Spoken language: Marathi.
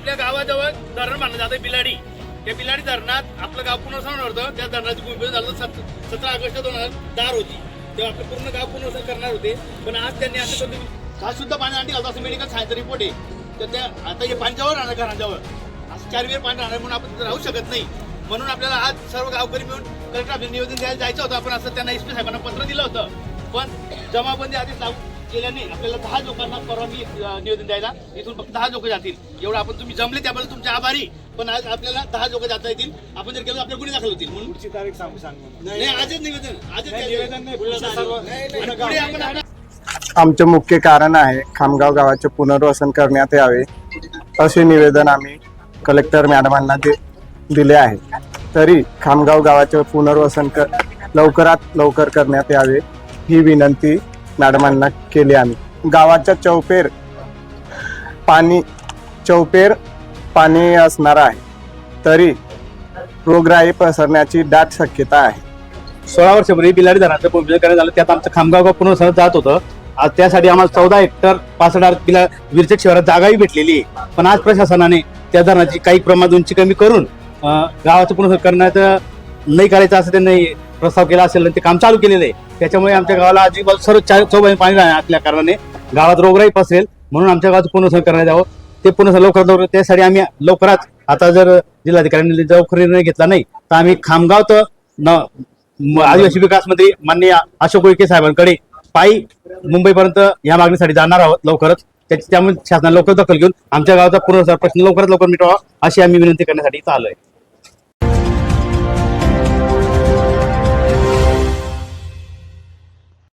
आपल्या गावाजवळ धरण बांधलं जातं बिलाडी. त्या बिलाडी धरणात आपलं गाव पुनर्वसन होतं. त्या धरणाची भूमिपूजन झालं 17 ऑगस्ट 2010 रोजी. तेव्हा आपलं पूर्ण गाव पुनर्वसन करणार होते. पण आज त्यांनी असं करून शाश्वत पाणी आणली घालतो असं मेडिकल सायन्सचा रिपोर्ट आहे. तर त्या आता हे पाण्यावर राहणार घरांजवळ असं 4 वेळ पाणी राहणार म्हणून आपण राहू शकत नाही. म्हणून आपल्याला आज सर्व गावकरी मिळून कलेक्टर ऑफिस निवेदन द्यायला जायचं होतं. आपण असं त्यांना एसपी साहेबांना पत्र दिलं होतं. पण जमाबंदी आधीच लागू केल्याने आपल्याला 10 लोकांना परवानगी निवेदन द्यायला इथून फक्त 10 लोक जातील. एवढं आपण तुम्ही जमले त्याबद्दल तुमचे आभारी. पण आज आपल्याला 10 लोक जाता येतील. आपण जर केलं आपल्या गुन्हे दाखल होतील. म्हणून पुढची तारीख सांग नाही आजच निवेदन आमचे मुख्य कारण आहे खामगाव गावाचे पुनर्वसन करण्यात यावे असे निवेदन आम्ही कलेक्टर मॅडमांना दिले आहे. तरी खामगाव गावाचे पुनर्वसन लवकरात लवकर करण्यात यावे ही विनंती मॅडमांना केली आम्ही. गावाच्या चौपेर पाणी असणार आहे तरी रोगराई पसरण्याची दाट शक्यता आहे. 16 वर्षापूर्वी बिलाडी धरणाचं भूमिपूजन करण्यात आलं. त्यात आमचं खामगाव गाव पुनर्वसन जात होतं. आज त्यासाठी आम्हाला 14 हेक्टर 65 विरचक शिवारात जागाही भेटलेली आहे. पण आज प्रशासनाने त्या धरणाची काही प्रमाणात उंची कमी करून गावाचं पुनर्वसन करण्यात नाही करायचं असं त्यांनी प्रस्ताव केला असेल आणि ते काम चालू केलेलं आहे. त्याच्यामुळे आमच्या गावाला अजिबात सर्व चौबाजूने पाणी असल्या कारणाने गावात रोगराई पसरेल. म्हणून आमच्या गावाचं पुनर्वसन करण्यात यावं. ते पुनर्वसन लवकर त्यासाठी आम्ही लवकरच आता जर जिल्हाधिकाऱ्यांनी लवकर निर्णय घेतला नाही तर आम्ही खामगाव तर आदिवासी विकास मंत्री माननीय अशोक उईके साहेबांकडे पायी मुंबईपर्यंत या मागणीसाठी जाणार आहोत लवकरच. त्यामुळे शासनाने लवकर दखल घेऊन आमच्या गावाचा पुनर्वसन प्रश्न लवकरात लवकर मिटवावा अशी आम्ही विनंती करण्यासाठी इथं आलोय.